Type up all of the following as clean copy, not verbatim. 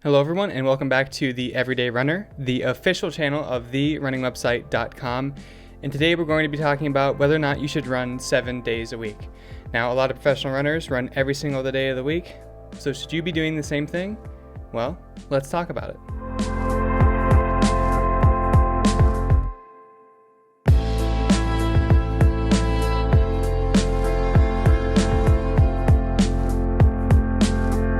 Hello everyone, and welcome back to The Everyday Runner, the official channel of therunningwebsite.com. And today we're going to be talking about whether or not you should run 7 days a week. Now, a lot of professional runners run every single day of the week, so should you be doing the same thing? Well, let's talk about it.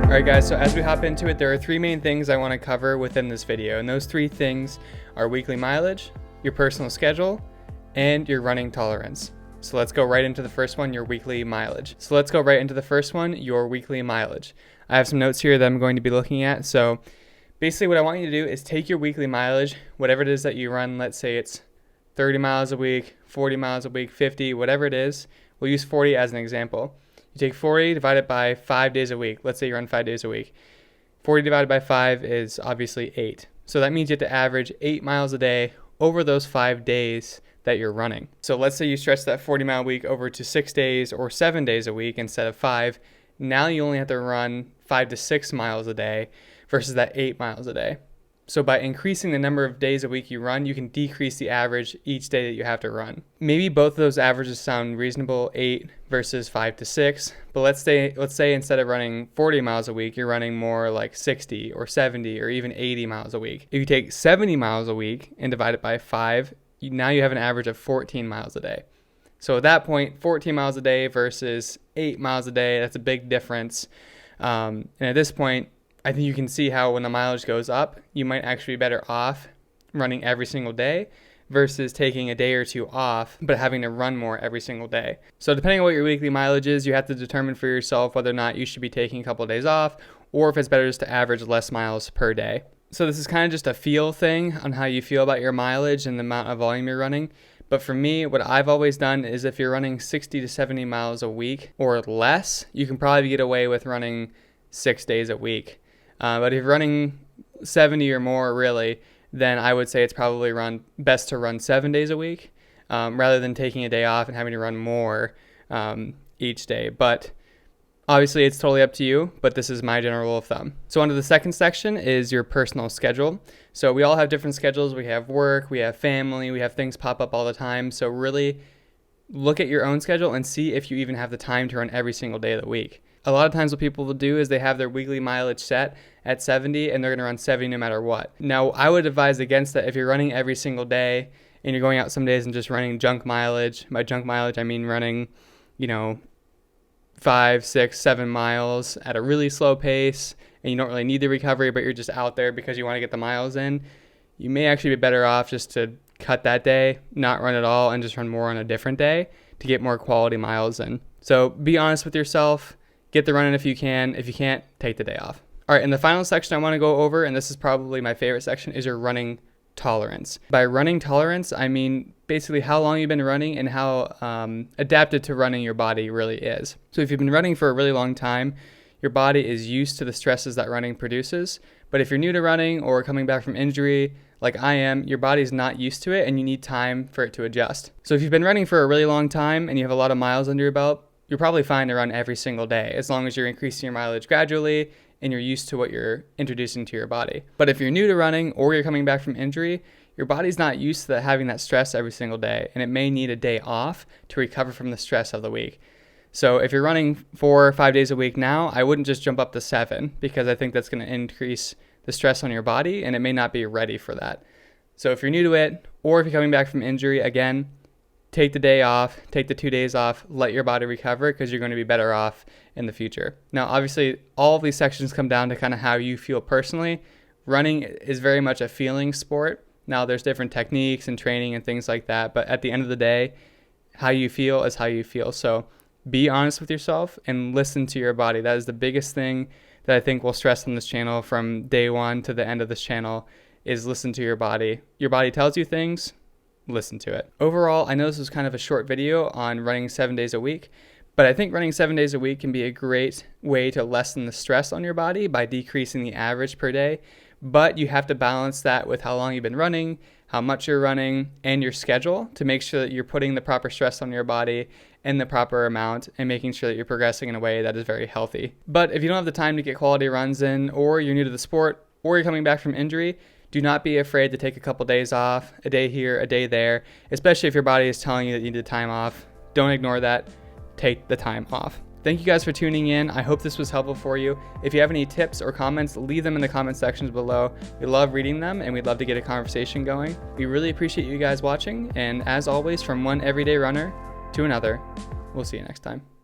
Alright guys, so as we hop into it, there are three main things I want to cover within this video, and those three things are weekly mileage, your personal schedule, and your running tolerance. So let's go right into the first one, your weekly mileage. I have some notes here that I'm going to be looking at. So basically what I want you to do is take your weekly mileage, whatever it is that you run. Let's say it's 30 miles a week, 40 miles a week, 50, whatever it is. We'll use 40 as an example. You take 40, divide it by 5 days a week. Let's say you run 5 days a week. 40 divided by 5 is obviously 8. So that means you have to average 8 miles a day over those 5 days that you're running. So let's say you stretch that 40-mile week over to 6 days or 7 days a week instead of 5. Now you only have to run 5 to 6 miles a day versus that 8 miles a day. So by increasing the number of days a week you run, you can decrease the average each day that you have to run. Maybe both of those averages sound reasonable, 8 versus 5 to 6, but let's say instead of running 40 miles a week, you're running more like 60 or 70 or even 80 miles a week. If you take 70 miles a week and divide it by 5, now you have an average of 14 miles a day. So at that point, 14 miles a day versus 8 miles a day, that's a big difference. And at this point, I think you can see how when the mileage goes up, you might actually be better off running every single day versus taking a day or two off, but having to run more every single day. So depending on what your weekly mileage is, you have to determine for yourself whether or not you should be taking a couple of days off or if it's better just to average less miles per day. So this is kind of just a feel thing on how you feel about your mileage and the amount of volume you're running. But for me, what I've always done is if you're running 60 to 70 miles a week or less, you can probably get away with running 6 days a week. But if you're running 70 or more, really, then I would say it's probably best to run 7 days a week rather than taking a day off and having to run more each day. But obviously, it's totally up to you, but this is my general rule of thumb. So under the second section is your personal schedule. So we all have different schedules. We have work, we have family, we have things pop up all the time. So really look at your own schedule and see if you even have the time to run every single day of the week. A lot of times what people will do is they have their weekly mileage set at 70 and they're going to run 70 no matter what. Now, I would advise against that if you're running every single day and you're going out some days and just running junk mileage. By junk mileage, I mean running, 5, 6, 7 miles at a really slow pace and you don't really need the recovery, but you're just out there because you want to get the miles in. You may actually be better off just to cut that day, not run at all, and just run more on a different day to get more quality miles in. So be honest with yourself. Get the run in if you can. If you can't, take the day off. All right, and the final section I want to go over, and this is probably my favorite section, is your running tolerance. By running tolerance, I mean basically how long you've been running and how adapted to running your body really is. So if you've been running for a really long time, your body is used to the stresses that running produces. But if you're new to running or coming back from injury, like I am, your body's not used to it and you need time for it to adjust. So if you've been running for a really long time and you have a lot of miles under your belt, you're probably fine to run every single day as long as you're increasing your mileage gradually and you're used to what you're introducing to your body. But if you're new to running or you're coming back from injury, your body's not used to having that stress every single day, and it may need a day off to recover from the stress of the week. So if you're running 4 or 5 days a week now, I wouldn't just jump up to 7 because I think that's going to increase the stress on your body and it may not be ready for that. So if you're new to it or if you're coming back from injury, again, take the day off, take the 2 days off, let your body recover because you're going to be better off in the future. Now, obviously, all of these sections come down to kind of how you feel personally. Running is very much a feeling sport. Now, there's different techniques and training and things like that, but at the end of the day, how you feel is how you feel. So be honest with yourself and listen to your body. That is the biggest thing that I think we'll stress on this channel from day one to the end of this channel is listen to your body. Your body tells you things. Listen to it. Overall, I know this was kind of a short video on running 7 days a week, but I think running 7 days a week can be a great way to lessen the stress on your body by decreasing the average per day. But you have to balance that with how long you've been running, how much you're running, and your schedule to make sure that you're putting the proper stress on your body in the proper amount and making sure that you're progressing in a way that is very healthy. But if you don't have the time to get quality runs in, or you're new to the sport, or you're coming back from injury, do not be afraid to take a couple days off, a day here, a day there, especially if your body is telling you that you need time off. Don't ignore that. Take the time off. Thank you guys for tuning in. I hope this was helpful for you. If you have any tips or comments, leave them in the comment sections below. We love reading them and we'd love to get a conversation going. We really appreciate you guys watching. And as always, from one everyday runner to another, we'll see you next time.